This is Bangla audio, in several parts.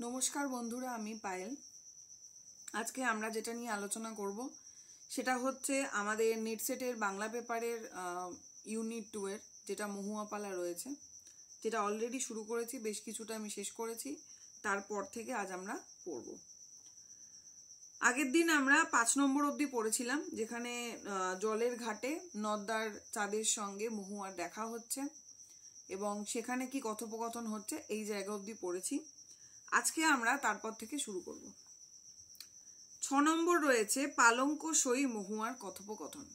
নমস্কার বন্ধুরা, আমি পায়েল। আজকে আমরা যেটা নিয়ে আলোচনা করব সেটা হচ্ছে আমাদের নেট সেটের বাংলা পেপারের ইউনিট 2 এর যেটা মহুয়া পালা রয়েছে, যেটা অলরেডি শুরু করেছি, বেশ কিছুটা আমি শেষ করেছি। তারপর থেকে আজ আমরা পড়ব। আগের দিন আমরা 5 নম্বর অবধি পড়েছিলাম, যেখানে জলের ঘাটে নদ্দার চাঁদের সঙ্গে মহুয়ার দেখা হচ্ছে এবং সেখানে কি কথোপকথন হচ্ছে এই জায়গা অবধি পড়েছি। আজকে আমরা তারপর থেকে শুরু করব। 6 নম্বর রয়েছে পালঙ্ক সই মহুয়ার কথোপকথন।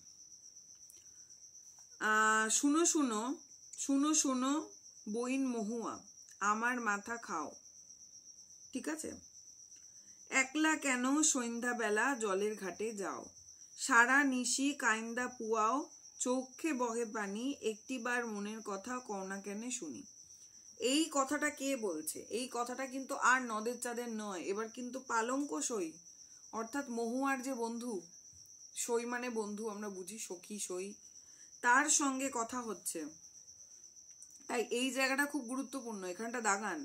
শুনো শুনো শুনো শুনো বইন মহুয়া, আমার মাথা খাও। ঠিক আছে। একলা কেন সন্ধ্যাবেলা জলের ঘাটে যাও, সারা নিশি কাইন্দা পুয়াও, চোখে বহে পানি, একটিবার মনের কথা কও না কেনে শুনি। এই কথাটা কে বলছে? এই কথাটা কিন্তু আর নদের চাঁদের নয়, এবার কিন্তু পালঙ্ক সই অর্থাৎ মহুয়ার যে বন্ধু, সই মানে বন্ধু আমরা বুঝি, সখী সই, তার সঙ্গে কথা হচ্ছে। তাই এই জায়গাটা খুব গুরুত্বপূর্ণ। এখানটা দাগান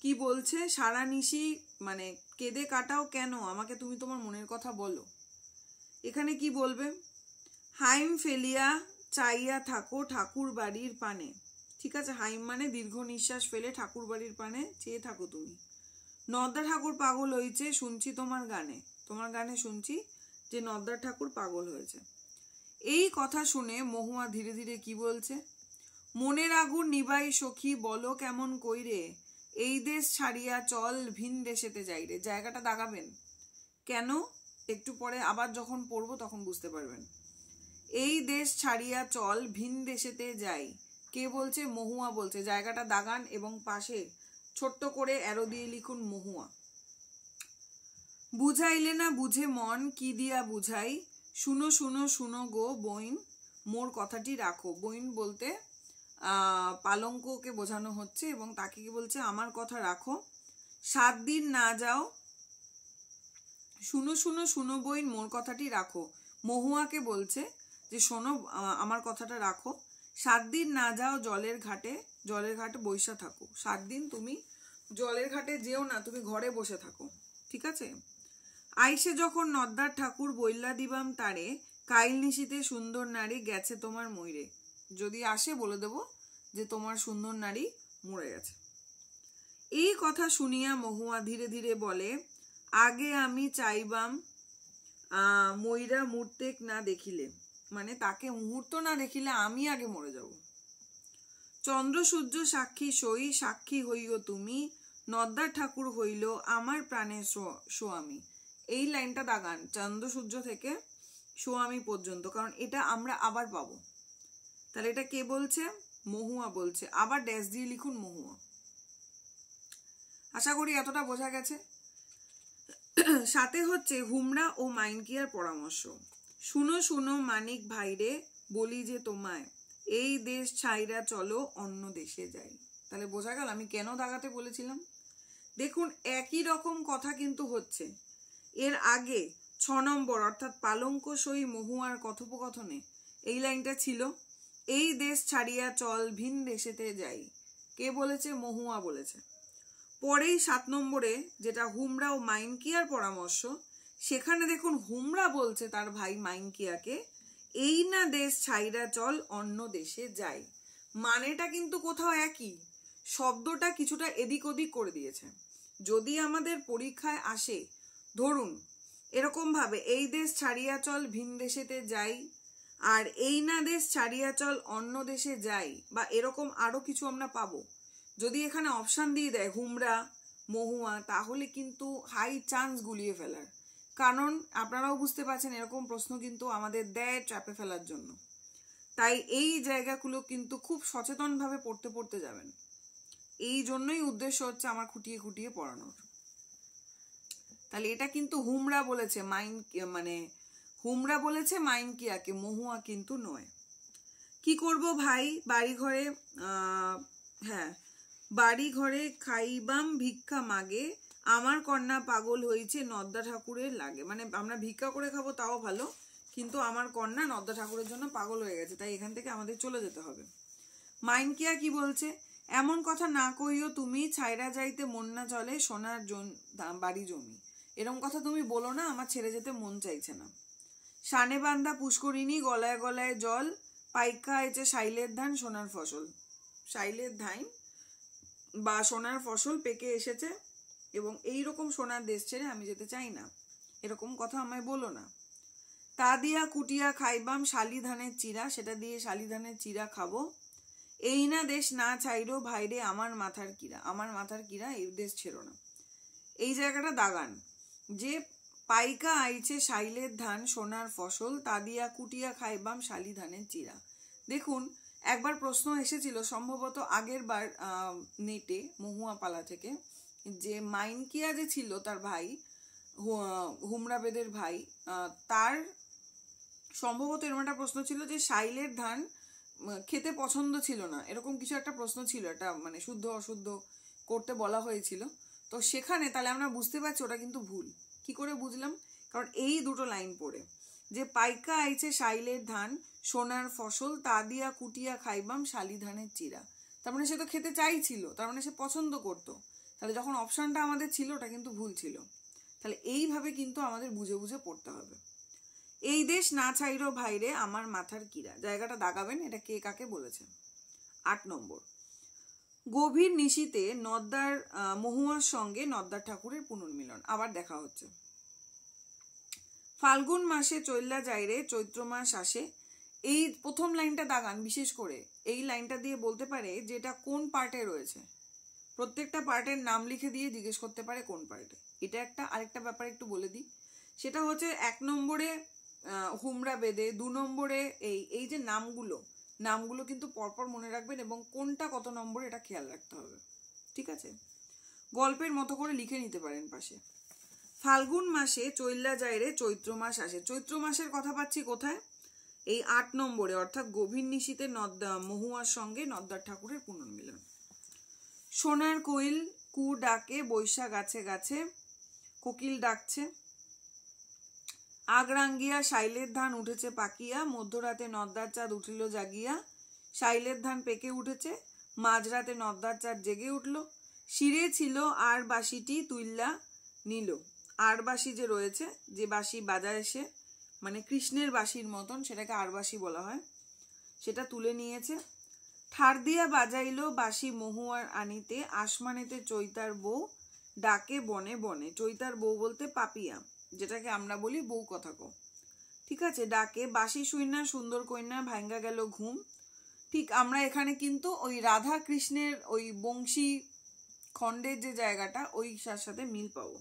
কি বলছে, সারা নিশি মানে কেঁদে কাটাও কেন, আমাকে তুমি তোমার মনের কথা বলো। এখানে কি বলবে, হাইম ফেলিয়া চাইয়া থাকো ঠাকুর বাড়ির পানে। ঠিক আছে, হাইম মানে দীর্ঘ নিঃশ্বাস ফেলে ঠাকুর বাড়ির পানে চেয়ে থাকো তুমি। নদ্দা ঠাকুর পাগল হয়েছে শুনছি তোমার গানে, তোমার গানে শুনছি যে নদ্দা ঠাকুর পাগল হয়েছে। এই কথা শুনে মহুয়া ধীরে ধীরে কি বলছে, মনের আগুন নিবাই সখী বলো কেমন কইরে, এই দেশ ছাড়িয়া চল ভিন দেশেতে যাই রে। জায়গাটা দাগাবেন কেন, একটু পরে আবার যখন পড়বো তখন বুঝতে পারবেন। এই দেশ ছাড়িয়া চল ভিন দেশেতে যাই, কে বলছে? মহুয়া বলছে। জায়গাটা দাগান এবং পাশে ছোট্ট করে অ্যারো দিয়ে লিখুন মহুয়া। বুঝাইলে না বুঝে মন কি দিয়া বুঝাই, শুনো শুনো শুনো গো বইন মোর কথাটি রাখো। বইন বলতে পালঙ্ককে বোঝানো হচ্ছে এবং তাকে কি বলছে, আমার কথা রাখো। 7 দিন না যাও, শুনো শুনো শুনো বইন মোর কথাটি রাখো। মহুয়াকে বলছে যে শোনো, আমার কথাটা রাখো। 7 দিন না যাও জলের ঘাটে, জলের ঘাটে বসে থাকো। 7 দিন তুমি জলের ঘাটে যেও না, তুমি ঘরে বসে থাকো। ঠিক আছে। আইসে যখন নদ্দার ঠাকুর বইল্লা দিবাম তারে, কাইল নিশিতে সুন্দর নারী গেছে তোমার ময়ূরে। যদি আসে বলে দেব যে তোমার সুন্দর নারী মরে গেছে। এই কথা শুনিয়া মহুয়া ধীরে ধীরে বলে, আগে আমি চাইবাম ময়রা মুহূর্তেক না দেখিলে, মানে তাকে মুহূর্ত না দেখিলে আমি আগে মরে যাব। চন্দ্র সূর্য সাক্ষী সই, সাক্ষী হইও তুমি, নদ্দার ঠাকুর হইল আমার প্রাণের স্বামী। এই লাইনটা দাগান চন্দ্র সূর্য থেকে স্বামী পর্যন্ত, কারণ এটা আমরা আবার পাবো। তাহলে এটা কে বলছে? মহুয়া বলছে। আবার ড্যাশ দিয়ে লিখুন মহুয়া। আশা করি এতটা বোঝা গেছে। সাথে হচ্ছে হুমরা ও মাইনকিয়ার পরামর্শ। শুনো শুনো মানিক ভাইরে বলি যে তোমায়, এই দেশ ছাইরা চলো অন্য দেশে যাই। তাহলে বোঝা গেল আমি কেন দাগাতে বলেছিলাম। দেখুন একই রকম কথা কিন্তু হচ্ছে। এর আগে 6 নম্বর অর্থাৎ পালঙ্ক সই মহুয়ার কথোপকথনে এই লাইনটা ছিল, এই দেশ ছাড়িয়া চল ভিন দেশেতে যাই। কে বলেছে? মহুয়া বলেছে। পরেই 7 নম্বরে যেটা হুমরা ও মাইনকিয়ার পরামর্শ, সেখানে দেখুন হুমরা বলছে তার ভাই মাইনকিয়াকে, এই না দেশ ছাইরা চল অন্য দেশে যাই। মানেটা কিন্তু কোথাও একই, শব্দটা কিছুটা এদিক ওদিক করে দিয়েছে। যদি আমাদের পরীক্ষায় আসে, ধরুন এরকম ভাবে, এই দেশ ছাড়িয়া চল ভিন দেশেতে যাই, আর এই না দেশ ছাড়িয়া চল অন্য দেশে যাই, বা এরকম আরো কিছু আমরা পাবো। যদি এখানে অপশন দিয়ে দেয় হুমরা মহুয়া, তাহলে কিন্তু হাই চান্স গুলিয়ে ফেলার। কারণ আপনারাও বুঝতে পারছেন এরকম প্রশ্ন কিন্তু আমাদের দেয় ট্র্যাপে ফেলার জন্য। তাই এই জায়গাগুলো কিন্তু খুব সচেতন ভাবে পড়তে পড়তে যাবেন। এই জন্যই উদ্দেশ্য হচ্ছে আমার খুঁটিয়ে খুঁটিয়ে পড়ানোর। তাহলে এটা কিন্তু হুমরা বলেছে মানে হুমরা বলেছে মাইনকিয়াকে, মহুয়া কিন্তু নয়। কি করব ভাই, বাড়ি ঘরে বাড়ি ঘরে খাইবাম ভিক্ষা মাগে, আমার কন্যা পাগল হয়েছে নদ্দা ঠাকুরের লাগে। মানে আমরা ভিক্ষা করে খাবো তাও ভালো, কিন্তু আমার কন্যা নদ্দা ঠাকুরের জন্য পাগল হয়ে গেছে, তাই এখান থেকে আমাদের চলে যেতে হবে। মাইনকিয়া কি বলছে, এমন কথা না কইও তুমি, ছাইরা যাইতে মন না চলে সোনার বাড়ি জমি। এরকম কথা তুমি বলো না, আমার ছেড়ে যেতে মন চাইছে না। শানে বান্দা পুষ্করিণী, গলায় গলায় জল, পাইকা আইছে শাইলের ধান সোনার ফসল। শাইলের ধান বা সোনার ফসল পেকে এসেছে এবং এইরকম সোনার দেশ ছেড়ে আমি যেতে চাই না, এরকম কথা আমায় বলো না। তা দিয়া কুটিয়া খাইবাম শালি ধানের চিরা, সেটা দিয়ে শালি ধানের চিরা খাবো। এই না দেশ না চাইরো ভাইরে আমার মাথার কিরা, আমার মাথার কিরা এই দেশ ছেড়ো না। এই জায়গাটা দাগান যে পাইকা আইছে শাইলের ধান সোনার ফসল, তা দিয়া কুটিয়া খাইবাম শালি ধানের চিরা। দেখুন, একবার প্রশ্ন এসেছিল সম্ভবত আগের বার নেটে মহুয়াপালা থেকে, যে মাইনকিয়া যে ছিল তার ভাই, হুমরা বেদের ভাই, তার সম্ভবত এরকম একটা প্রশ্ন ছিল যে শাইলের ধান খেতে পছন্দ ছিল না, এরকম কিছু একটা প্রশ্ন ছিল, এটা মানে শুদ্ধ অশুদ্ধ করতে বলা হয়েছিল। তো সেখানে তাহলে আমরা বুঝতে পারছি ওটা কিন্তু ভুল। কি করে বুঝলাম? কারণ এই দুটো লাইন পড়ে, যে পাইকা আইছে শাইলের ধান সোনার ফসল, তা দিয়া কুটিয়া খাইবাম শালি ধানের চিরা। তার মানে সে তো খেতে চাইছিল, তার মানে সে পছন্দ করতো। তাহলে যখন অপশনটা আমাদের ছিল ওটা কিন্তু ভুল ছিল। তাহলে এইভাবে কিন্তু আমাদের বুঝে বুঝে পড়তে হবে। এই দেশ না চাইরো ভাইরে আমার মাথার কিরা, জায়গাটা দাগাবেন, এটা কে কাকে বলেছে। 8 নম্বর, গভীর নিশীতে নদ্দার মহুয়ার সঙ্গে নদ্দার ঠাকুরের পুনর্মিলন, আবার দেখা হচ্ছে। ফাল্গুন মাসে চৈল্লা যাইরে চৈত্র মাস আসে। এই প্রথম লাইনটা দাগান, বিশেষ করে এই লাইনটা দিয়ে বলতে পারে যে এটা কোন পার্টে রয়েছে। প্রত্যেকটা পার্টের নাম লিখে দিয়ে জিজ্ঞেস করতে পারে কোন পার্টে। এটা একটা। আরেকটা ব্যাপার একটু বলে দিই, সেটা হচ্ছে 1 নম্বরে হুমরা বেদে, 2 নম্বরে এই যে নামগুলো কিন্তু পরপর মনে রাখবেন এবং কোনটা কত নম্বরে এটা খেয়াল রাখতে হবে, ঠিক আছে? গল্পের মতো করে লিখে নিতে পারেন পাশে। ফাল্গুন মাসে চৈল্লা যাইরে চৈত্র মাস আসে। চৈত্র মাসের কথা পাচ্ছি কোথায়? এই 8 নম্বরে, অর্থাৎ গভীর নিশীতে মহুয়ার সঙ্গে নদ্দার ঠাকুরের পুনর্মিলন। সোনার কোইল কু ডাকে বৈশা গাছে গাছে, কোকিল ডাকছে। আগরাঙ্গিয়া শাইলের ধান উঠেছে পাকিয়া, মধ্যরাতে নদ্দার চাঁদ উঠিল জাগিয়া। শাইলের ধান পেকে উঠেছে, মাঝরাতে নদ্দার চাঁদ জেগে উঠল। শিরে ছিল আর বাঁশিটি তুইল্লা নিল। আর বাঁশি যে রয়েছে, যে বাঁশি বাজায় এসে, মানে কৃষ্ণের বাঁশির মতন, সেটাকে আর বাঁশি বলা হয়, সেটা তুলে নিয়েছে। ঠার দিয়া বাজাইলো বাঁশি মহুয়ার আনিতে, আসমানেতে চৈতার বউ ডাকে বনে বনে। চৈতার বউ বলতে পাপিয়া, যেটাকে আমরা বলি বউ কথা কো, ঠিক আছে? ডাকে বাঁশি শুইনা সুন্দর কন্যা ভাঙ্গা গেল ঘুম। ঠিক আমরা এখানে কিন্তু ওই রাধা কৃষ্ণের ওই বংশী খণ্ডের যে জায়গাটা, ওই সাথে মিল পাবো।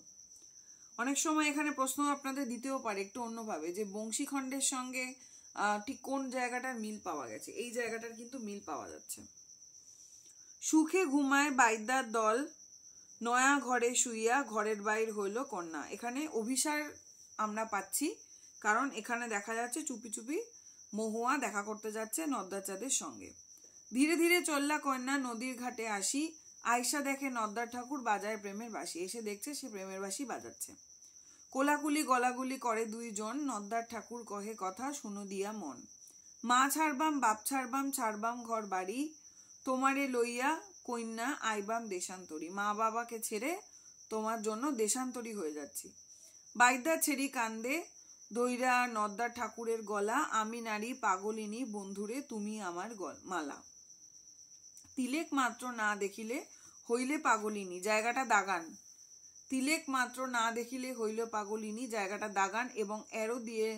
অনেক সময় এখানে প্রশ্ন আপনাদের দিতেও পারে একটু অন্যভাবে, যে বংশী খণ্ডের সঙ্গে ঠিক কোন জায়গাটার মিল পাওয়া গেছে। এই জায়গাটার কিন্তু মিল পাওয়া যাচ্ছে। সুখে ঘুমায় বাইদার দল, নয়া ঘরে শুইয়া ঘরের বাইর হইল কন্যা। এখানে অভিসার আমরা পাচ্ছি, কারণ এখানে দেখা যাচ্ছে চুপি চুপি মহুয়া দেখা করতে যাচ্ছে নদ্দার চাঁদের সঙ্গে। ধীরে ধীরে চললা কন্যা নদীর ঘাটে আসি, আয়সা দেখে নদ্দার ঠাকুর বাজায় প্রেমের বাঁশি। এসে দেখছে সে প্রেমের বাঁশি বাজাচ্ছে। কোলাকুলি গলাগুলি করে 2 জন, নদ্দার ঠাকুর কহে কথা শুনো দিয়া মন। মা ছাড়বাম বাপ ছাড়বাম, ছাড়বাম ঘর বাড়ি, তোমারে লইয়া কন্যা আইবাম দেশান্তরী। মা বাবাকে ছেড়ে তোমার জন্য দেশান্তরী হয়ে যাচ্ছি। বাইদা ছেড়ি কান্দে দইরা নদ্দার ঠাকুরের গলা, আমি নারী পাগলিনী বন্ধুরে তুমি আমার মালা। তিলেক মাত্র না দেখিলে হইলে পাগলিনী, জায়গাটা দাগান। তিলেক মাত্র না দেখিলে হইল পাগলিনী, জায়গাটা দাগান এবং এরো দিয়ে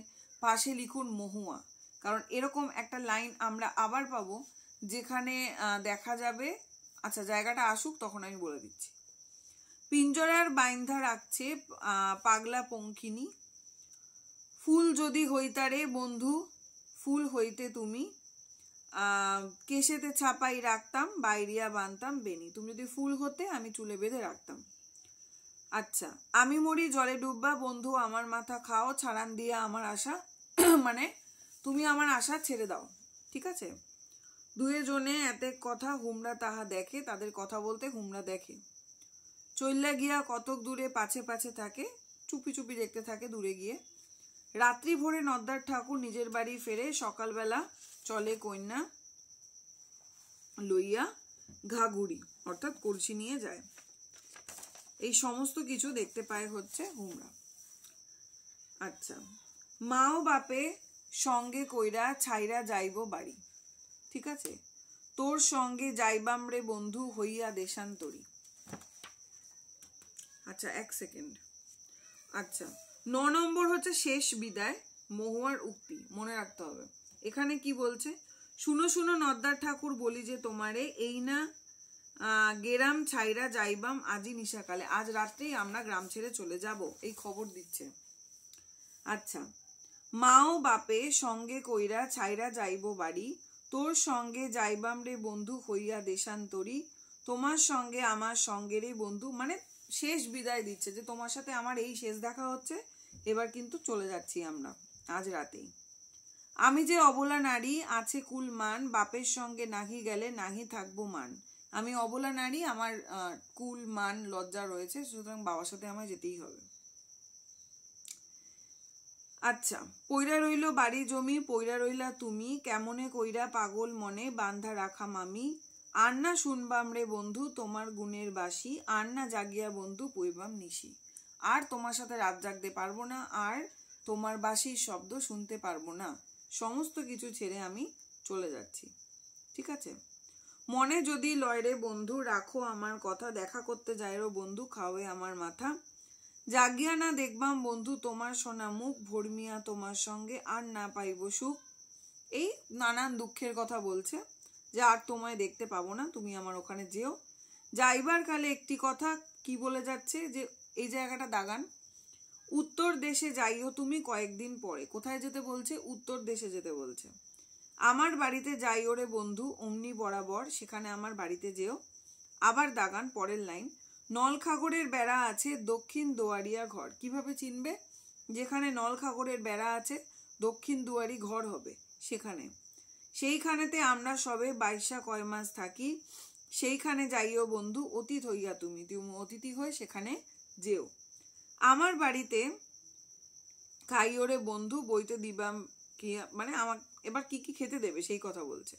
পাশে লিখুন মহুয়া। কারণ এরকম একটা লাইন আমরা আবার পাবো যেখানে দেখা যাবে, আচ্ছা জায়গাটা আসুক তখন আমি বলে দিচ্ছি। পিঞ্জরার বাইন্ধা রাখছে পাগলা পঙ্খিনী, ফুল যদি হইতারে বন্ধু ফুল হইতে তুমি, কেশেতে ছাপাই রাখতাম বাইরিয়া বানতাম বেনি। তুমি যদি ফুল হতে আমি চুলে বেঁধে রাখতাম। আচ্ছা, আমি মরি জলে ডুববা বন্ধু আমার মাথা খাও, ছাড়ান দিয়া আমার আশা, মানে তুমি আমার আশা ছেড়ে দাও, ঠিক আছে? 2 জনে এতে কথা হুমরা তাহা দেখে, তাদের কথা বলতে হুমরা দেখে। চইল্লা গিয়া কতক দূরে পাছে পাছে থাকে, চুপি চুপি দেখতে থাকে দূরে গিয়ে। রাত্রি ভোরে নদ্দার ঠাকুর নিজের বাড়ি ফেরে, সকালবেলা চলে কন্যা লইয়া ঘাগুড়ি অর্থাৎ কলসি নিয়ে যায়। এই সমস্ত কিছু দেখতে পায় হচ্ছে হুমরা। আচ্ছা, মাও বাপে সঙ্গে কইরা ছাইরা যাইব বাড়ি, ঠিক আছে, তোর সঙ্গে যাইবাম রে বন্ধু হইয়া দেশান্তরী। আচ্ছা, এক সেকেন্ড। আচ্ছা, 9 নম্বর হচ্ছে শেষ বিদায়, মহুয়ার উক্তি, মনে রাখতে হবে। এখানে কি বলছে? শুনো শুনো নদ্দার ঠাকুর বলি যে তোমারে, এই না গেরাম ছাইরা যাইবাম আজি নিশাকালে, আজ রাত্রেই আমরা গ্রাম ছেড়ে চলে যাব, এই খবর দিচ্ছে। আচ্ছা, মাও বাপে সঙ্গে কইরা ছাইরা যাইব বাড়ি, তোর সঙ্গে যাইবাম রে বন্ধু হইয়া দেশান্তরী, তোমার সঙ্গে আমার সঙ্গে রে বন্ধু, মানে শেষ বিদায় দিচ্ছে যে তোমার সাথে আমার এই শেষ দেখা হচ্ছে, এবার কিন্তু চলে যাচ্ছি আমরা আজ রাতেই। আমি যে অবলা নারী আছে কুল মান, বাপের সঙ্গে নাহি গেলে নাহি থাকবো মান। আমি অবলা নারী, আমার কুল মান লজ্জা রয়েছে, সুতরাং বাবার সাথে আমায় যেতেই হবে। আচ্ছা, পইরা রইল বাড়ি জমি, পইরা রইলা তুমি, কেমনে কইরা পাগল মনে বান্ধা রাখা মামি, আর না শুনবাম রে বন্ধু তোমার গুণের বাসি, আর না জাগিয়া বন্ধু পইবাম নিশি। আর তোমার সাথে রাত জাগতে পারবো না, আর তোমার বাসির শব্দ শুনতে পারবো না, সমস্ত কিছু ছেড়ে আমি চলে যাচ্ছি, ঠিক আছে। মনে যদি লয় রে বন্ধু রাখো আমার কথা, দেখা করতে যাই রে বন্ধু খাওয়ে আমার মাথা, জাগিয়া না দেখবাম বন্ধু তোমার সোনা মুখ, ভরমিয়া তোমার সঙ্গে আর না পাইব সুখ। এই নানান দুঃখের কথা বলছে যে আর তোমায় দেখতে পাবো না, তুমি আমার ওখানে যেও। যাইবার কালে একটি কথা কি বলে যাচ্ছে, যে এই জায়গাটা দাগান, উত্তর দেশে যাইও তুমি কয়েকদিন পরে। কোথায় যেতে বলছে? উত্তর দেশে যেতে বলছে। আমার বাড়িতে যাই ওরে বন্ধু অমনি বরাবর, সেখানে আমার বাড়িতে যেও। আবার দাগান পরের লাইন, নলখাগড়ের বেড়া আছে দক্ষিণ দুয়ারিয়া ঘর। কিভাবে চিনবে? যেখানে নলখাগড়ের বেড়া আছে দক্ষিণ দুয়ারি ঘর হবে সেখানে, সেইখানেতে আমরা সবে 22 কয় মাস থাকি, সেইখানে যাইও বন্ধু অতীত হইয়া তুমি, তুমি অতিথি হয়ে সেখানে যেও। আমার বাড়িতে খাই ওরে বন্ধু বইতে দিবাম কি, মানে আমার এবার কি কি খেতে দেবে সেই কথা বলছে।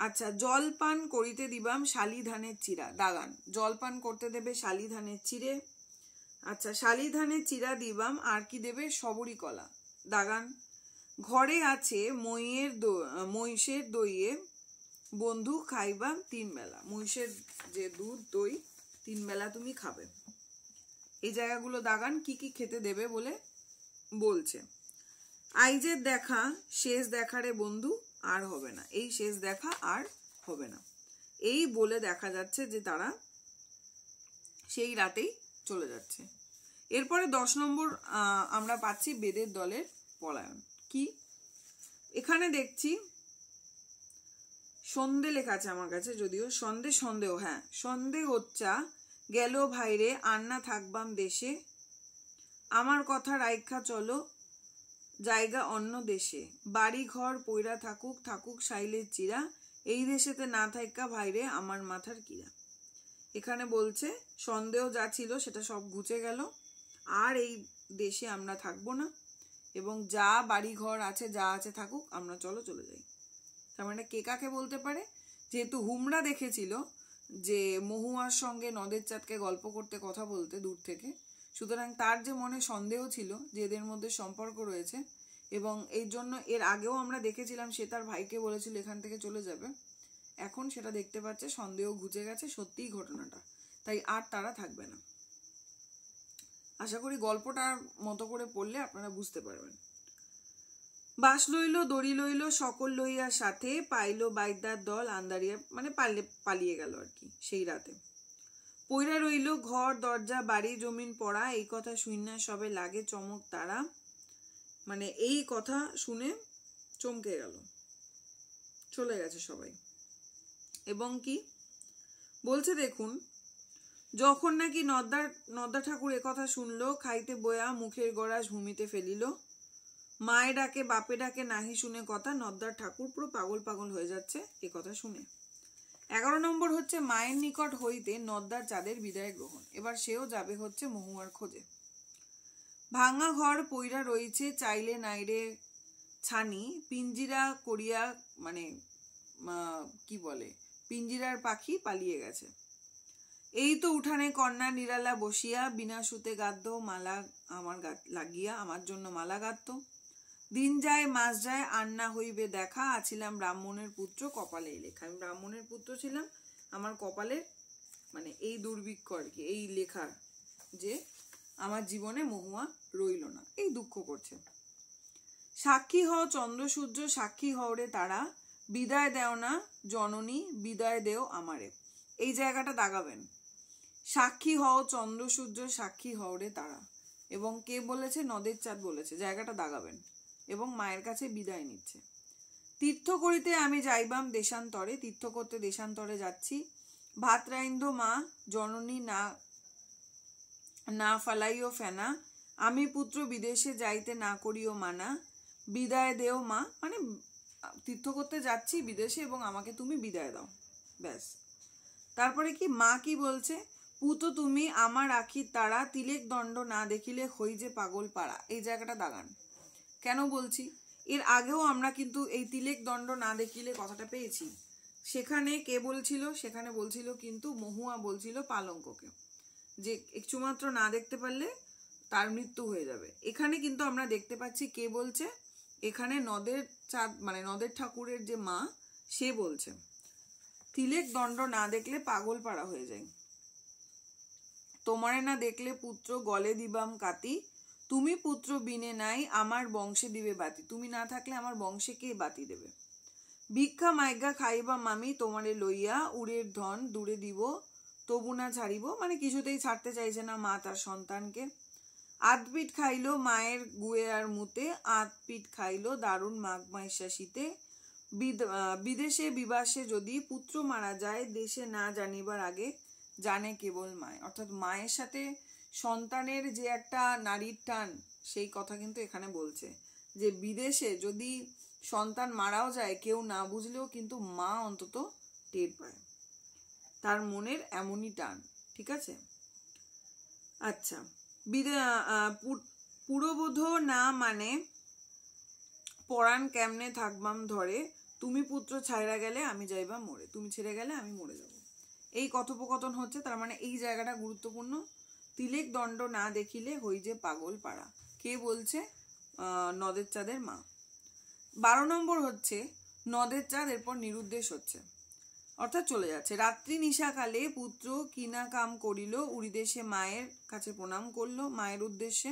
আচ্ছা, জলপান করিতে দিবাম শালি ধানের চিরা, দাগান, জলপান করতে দেবে শালি ধানের চিড়ে। আচ্ছা, শালি ধানের চিরা দিবাম, আর কি দেবে? সবরি কলা, দাগান। ঘরে আছে মহিষের দইয়ে বন্ধু খাইবাম 3 বেলা, মহিষের যে দুধ দই 3 বেলা তুমি খাবে। এই জায়গাগুলো দাগান, কি কি খেতে দেবে বলে বলছে। আইজের দেখা শেষ দেখারে বন্ধু আর হবে না, এই শেষ দেখা আর হবে না, এই বলে দেখা যাচ্ছে যে তারা সেই রাতেই চলে যাচ্ছে। এরপরে 10 নম্বর আমরা পাচ্ছি বেদের দলের পলায়ন। কি এখানে দেখছি সন্ধে লেখা আছে আমার কাছে, যদিও সন্দেহ, হ্যাঁ, সন্ধে হচ্ছা গেল ভাইরে আর না থাকবাম দেশে, আমার কথা রাইখা চলো জায়গা অন্য দেশে, বাড়ি ঘর পইরা থাকুক থাকুক সাইলের চিরা, এই দেশেতে না থাইকা ভাইরে আমার মাথার কিরা। এখানে বলছে সন্দেহ যা ছিল সেটা সব ঘুচে গেল, আর এই দেশে আমরা থাকবো না, এবং যা বাড়ি ঘর আছে যা আছে থাকুক, আমরা চলো চলে যাই। তার মানে কে কাকে বলতে পারে? যেহেতু হুমরা দেখেছিল যে মহুয়ার সঙ্গে নদের চাঁদকে গল্প করতে কথা বলতে দূর থেকে, সুতরাং তার যে মনে সন্দেহ ছিল যে এদের মধ্যে সম্পর্ক রয়েছে, এবং এই জন্য এর আগেও আমরা দেখেছিলাম সে তার ভাইকে বলেছিল এখান থেকে চলে যাবে, এখন সেটা দেখতে পাচ্ছে সন্দেহ ঘুচে গেছে, সত্যিই ঘটনাটা, তাই আর তারা থাকবে না। আশা করি গল্পটার মতো করে পড়লে আপনারা বুঝতে পারবেন। বাস লইল দড়ি লইল সকল লইয়া সাথে, পাইল বাইদার দল আন্দারিয়া, মানে পালিয়ে গেল আর কি সেই রাতে। পইরা রইল ঘর দরজা বাড়ি জমিন পড়া, এই কথা শুনে সবে লাগে চমক তারা, মানে এই কথা শুনে চমকে গেল, চলে গেছে সবাই। এবং কি বলছে দেখুন, যখন নাকি নদ্দা ঠাকুর একথা শুনলো, খাইতে বয়া মুখের গড়াস ভূমিতে ফেলিল, মায়ে ডাকে বাপে ডাকে নাহি শুনে কথা, নদ্দার ঠাকুর পুরো পাগল হয়ে যাচ্ছে এ কথা শুনে। 11 নম্বর হচ্ছে মায়ের নিকট হইতে নদ্দার চাঁদের বিদায় গ্রহণ। এবার সেও যাবে হচ্ছে মহুয়ার খোঁজে। ভাঙা ঘর পইরা রইছে চাইলে নাইরে ছানি, পিঞ্জিরা করিয়া, মানে কি বলে, পিঞ্জিরার পাখি পালিয়ে গেছে। এই তো উঠানে কন্যা নিরালা বসিয়া, বিনা সুতে গাদ্য মালা আমার লাগিয়া, আমার জন্য মালা গাদ্য। দিন যায় মাস যায়, আর না হইবে দেখা, আছিলাম ব্রাহ্মণের পুত্র কপালে লেখা। আমি ব্রাহ্মণের পুত্র ছিলাম, আমার কপালে মানে এই দুর্ভিক্ষ আর কি, এই লেখা যে আমার জীবনে মহুয়া রইল না, এই দুঃখ করছে। সাক্ষী হও চন্দ্র সূর্য, সাক্ষী হও রে তারা, বিদায় দেও না জননী, বিদায় দেও আমারে। এই জায়গাটা দাগাবেন। সাক্ষী হও চন্দ্র সূর্য, সাক্ষী হও রে তারা, এবং কে বলেছে? নদের চাঁদ বলেছে। জায়গাটা দাগাবেন এবং মায়ের কাছে বিদায় নিচ্ছে। তীর্থ করিতে আমি যাইবাম দেশান্তরে, তীর্থ করতে দেশান্তরে যাচ্ছি। ভাতরাইন্দ মা জননী না না ফালাইও ফেনা, আমি পুত্র বিদেশে যাইতে না করিও মানা, বিদায় দেও মা, মানে তীর্থ করতে যাচ্ছি বিদেশে এবং আমাকে তুমি বিদায় দাও, ব্যাস। তারপরে কি মা কি বলছে? পুতো তুমি আমার আখির তারা, তিলেক দণ্ড না দেখিলে হই যে পাগল পাড়া। এই জায়গাটা দাগান। কেন বলছি? এর আগেও আমরা কিন্তু এই তিলেক দণ্ড না দেখিলে কথাটা পেয়েছি। সেখানে কে বলছিল? সেখানে বলছিল কিন্তু মহুয়া বলছিল পালঙ্ককে, যে একটুমাত্র না দেখতে পারলে তার মৃত্যু হয়ে যাবে। এখানে কিন্তু আমরা দেখতে পাচ্ছি কে বলছে? এখানে নদের চাঁদ মানে নদের ঠাকুরের যে মা, সে বলছে তিলেক দণ্ড না দেখলে পাগল পাড়া হয়ে যায়। তোমারে না দেখলে পুত্র গলে দিবাম কাতি, তুমি পুত্র বিনে নাই আমার বংশে দিবে বাতি। তুমি না থাকলে আমার বংশে কে বাতি দেবে? ভিক্ষা মাইগা খাইবা মামি তোমারে লইয়া, উড়ের ধন দূরে দিব তবু না ছাড়িব, মানে কিছুতেই ছাড়তে চাইছে না মা তার সন্তানকে। আধপিঠ খাইলো মায়ের গুয়ে আর মুতে, আধপিঠ খাইলো দারুণ মাঘ মাইশা শীতে, বিদেশে বিবাসে যদি পুত্র মারা যায়, দেশে না জানিবার আগে জানে কেবল মায়। অর্থাৎ মায়ের সাথে সন্তানের যে একটা নারীর টান, সেই কথা কিন্তু এখানে বলছে যে বিদেশে যদি সন্তান মারাও যায়, কেউ না বুঝলেও কিন্তু মা অন্তত টের পায়, তার মনের এমনই টান। ঠিক আছে? আচ্ছা, পুরবোধ না মানে পরাণ কেমনে থাকবাম ধরে, তুমি পুত্র ছাইরা গেলে আমি যাইবা মরে, তুমি ছেড়ে গেলে আমি মরে যাব। এই কথোপকথন হচ্ছে, তার মানে এই জায়গাটা গুরুত্বপূর্ণ। তিলেক দণ্ড না দেখিলে হই যে পাগল পাড়া, কে বলছে? নদের চাঁদের মা। 12 নম্বর হচ্ছে নদের চাঁদ, এরপর নিরুদ্দেশ হচ্ছে, অর্থাৎ চলে যাচ্ছে। রাত্রি নিশাকালে পুত্র কিনা কাম করিল, উড়িদেশে মায়ের কাছে প্রণাম করলো, মায়ের উদ্দেশ্যে।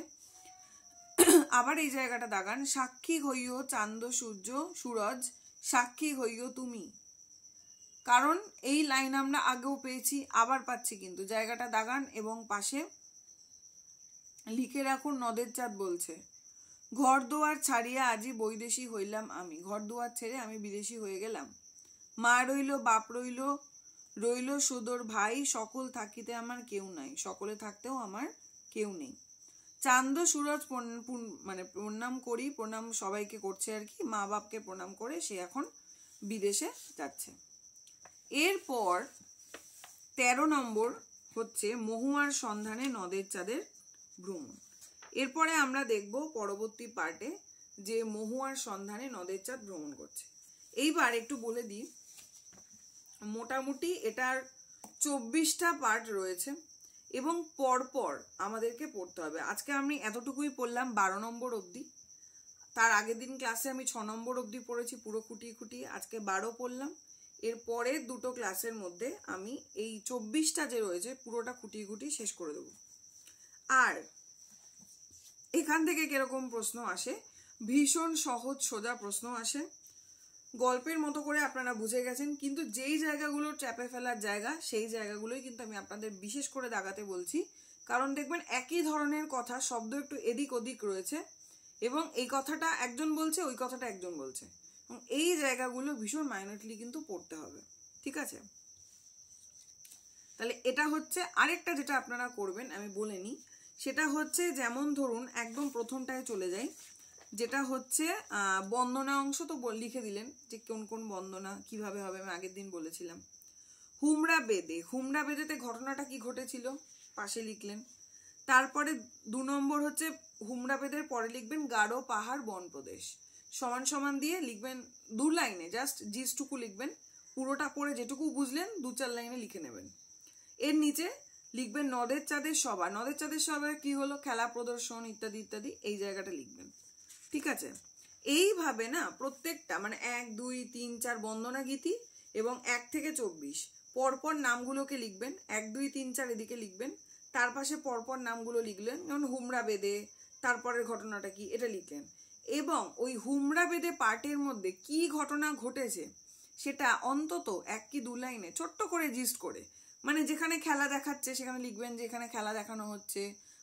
আবার এই জায়গাটা দাগান। সাক্ষী হইও চান্দ সূর্য সুরজ, সাক্ষী হইও তুমি। কারণ এই লাইন আমরা আগেও পেয়েছি, আবার পাচ্ছি কিন্তু। জায়গাটা দাগান এবং পাশে লিখে রাখুন নদের চাঁদ বলছে, ঘর দুয়ার ছাড়িয়া আজি বৈদেশী হইলাম আমি। ঘর দুয়ার ছেড়ে আমি বিদেশি হয়ে গেলাম। মা রইল, বাপ রইল, রইল সুদর ভাই, সকল থাকিতে আমার কেউ নাই, সকলে থাকতেও আমার কেউ নেই। চান্দ সুরজ মানে প্রণাম করি, প্রণাম সবাইকে করছে আর কি, মা বাপকে প্রণাম করে সে এখন বিদেশে যাচ্ছে। এরপর 13 নম্বর হচ্ছে মহুয়ার সন্ধানে নদের চাঁদের ভ্রমণ। এরপরে আমরা দেখব পরবর্তী পার্টে যে মহুয়ার সন্ধানে নদের চাঁদ ভ্রমণ করছে। এইবার একটু বলে দিই, মোটামুটি এটার 24টা পার্ট রয়েছে এবং পরপর আমাদেরকে পড়তে হবে। আজকে আমি এতটুকুই পড়লাম 12 নম্বর অবধি। তার আগের দিন ক্লাসে আমি 6 নম্বর অবধি পড়েছি পুরো খুঁটিয়ে খুঁটিয়ে, আজকে 12 পড়লাম। এর পরের দুটো ক্লাসের মধ্যে আমি এই 24টা যে রয়েছে পুরোটা খুঁটিয়ে খুঁটিয়ে শেষ করে দেব। আর এখান থেকে কিরকম প্রশ্ন আসে? ভীষণ সহজ সোজা প্রশ্ন আসে, গল্পের মতো করে আপনারা বুঝে গেছেন, কিন্তু যেই জায়গাগুলো চাপে ফেলার জায়গা, সেই জায়গাগুলোই কিন্তু আমি আপনাদের বিশেষ করে দাগাতে বলছি। কারণ দেখবেন একই ধরনের কথা, শব্দ একটু এদিক ওদিক রয়েছে এবং এই কথাটা একজন বলছে, ওই কথাটা একজন বলছে, এবং এই জায়গাগুলো ভীষণ মাইনরলি কিন্তু পড়তে হবে। ঠিক আছে? তাহলে এটা হচ্ছে আরেকটা যেটা আপনারা করবেন, আমি বলে নিই, সেটা হচ্ছে যেমন ধরুন একদম প্রথমটায় চলে যাই, যেটা হচ্ছে বন্দনা অংশ। তো লিখে দিলেন যে কোন কোন বন্দনা কিভাবে হবে, আমি আগের দিন বলেছিলাম। হুমরা বেদে, হুমরা বেদেতে ঘটনাটা কি ঘটেছিল পাশে লিখলেন। তারপরে 2 নম্বর হচ্ছে হুমরা বেদের পরে লিখবেন গাঢ় পাহাড় বন প্রদেশ, সমান সমান দিয়ে লিখবেন 2 লাইনে, জাস্ট জিসটুকু লিখবেন। পুরোটা পড়ে যেটুকু বুঝলেন 2-4 লাইনে লিখে নেবেন। এর নিচে লিখবেন নদের চাঁদের সভা। নদের চাঁদের সভায় কি হলো, খেলা প্রদর্শন ইত্যাদি ইত্যাদি, এই জায়গাটা লিখবেন। ঠিক আছে, এইভাবে না প্রত্যেকটা মানে 1, 2, 3, 4 বন্দনা গীতি এবং 1 থেকে 24 পরপর নামগুলোকে লিখবেন। 1, 2, 3, 4 এদিকে লিখবেন, তার পাশে পরপর নামগুলো লিখলেন। যেমন হুমড়া বেদে, তারপরের ঘটনাটা কি এটা লিখলেন, এবং ওই হুমড়া বেদে পার্টের মধ্যে কি ঘটনা ঘটেছে সেটা অন্তত 1 কি 2 লাইনে ছোট্ট করে জিস্ট করে, মানে যেখানে খেলা দেখাচ্ছে সেখানে লিখবেন যে এখানে খেলা দেখানো হচ্ছে,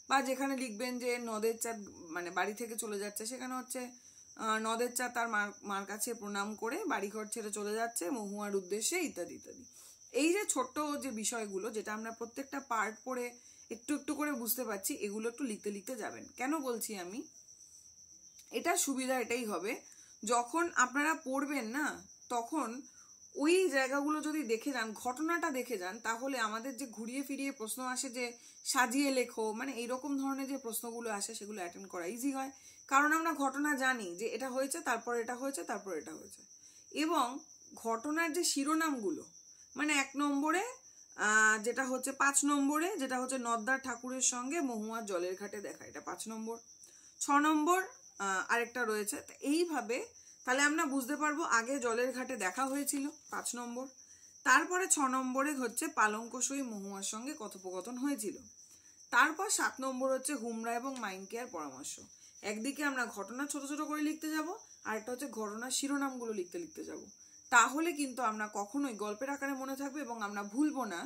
বা যেখানে লিখবেন যে নদের চাঁদ মানে বাড়ি থেকে চলে যাচ্ছে, সেখানে হচ্ছে নদের চাঁদ তার মার কাছে প্রণাম করে বাড়িঘর ছেড়ে চলে যাচ্ছে মহুয়ার উদ্দেশ্যে ইত্যাদি ইত্যাদি। এই যে ছোট্ট যে বিষয়গুলো যেটা আমরা প্রত্যেকটা পার্ট পড়ে একটু একটু করে বুঝতে পারছি, এগুলো একটু লিখতে লিখতে যাবেন। কেন বলছি আমি, এটা সুবিধা এটাই হবে, যখন আপনারা পড়বেন না তখন ওই জায়গাগুলো যদি দেখে যান, ঘটনাটা দেখে যান, তাহলে আমাদের যে ঘুরিয়ে ফিরিয়ে প্রশ্ন আসে যে সাজিয়ে লেখো, মানে এইরকম ধরনের যে প্রশ্নগুলো আসে সেগুলো অ্যাটেন্ড করা ইজি হয়। কারণ আমরা ঘটনা জানি যে এটা হয়েছে, তারপর এটা হয়েছে, তারপর এটা হয়েছে। এবং ঘটনার যে শিরোনামগুলো, মানে 1 নম্বরে যেটা হচ্ছে 5 নম্বরে যেটা হচ্ছে নদ্দার ঠাকুরের সঙ্গে মহুয়ার জলের ঘাটে দেখা, এটা 5 নম্বর। 6 নম্বর আরেকটা রয়েছে। এইভাবে তাহলে আমরা বুঝতে পারবো আগে জলের ঘাটে দেখা হয়েছিল 5 নম্বর, তারপরে 6 নম্বরে হচ্ছে পালঙ্কসই মহুয়ার সঙ্গে কথোপকথন হয়েছিল, তারপর 7 নম্বর হচ্ছে হুমরা এবং মাইন্ড কেয়ার পরামর্শ। একদিকে আমরা ঘটনা ছোট ছোট করে লিখতে যাব, আর একটা হচ্ছে ঘটনার শিরোনামগুলো লিখতে লিখতে যাব। তাহলে কিন্তু আমরা কখনোই গল্পের আকারে মনে থাকবে এবং আমরা ভুলবো না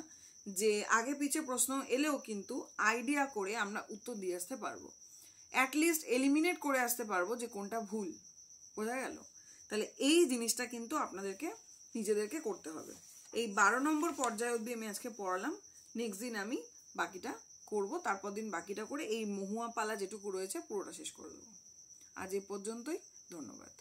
যে আগে পিছে প্রশ্ন এলেও কিন্তু আইডিয়া করে আমরা উত্তর দিয়ে আসতে পারবো, অ্যাটলিস্ট এলিমিনেট করে আসতে পারবো যে কোনটা ভুল। বোঝা গেল? তাহলে এই জিনিসটা কিন্তু আপনাদেরকে নিজেদেরকে করতে হবে। এই 12 নম্বর পর্যায় অবধি আমি আজকে পড়ালাম, নেক্সট দিন আমি বাকিটা করব, তারপর দিন বাকিটা করে এই মহুয়া পালা যেটুকু রয়েছে পুরোটা শেষ করে দেবো। আজ এই পর্যন্তই, ধন্যবাদ।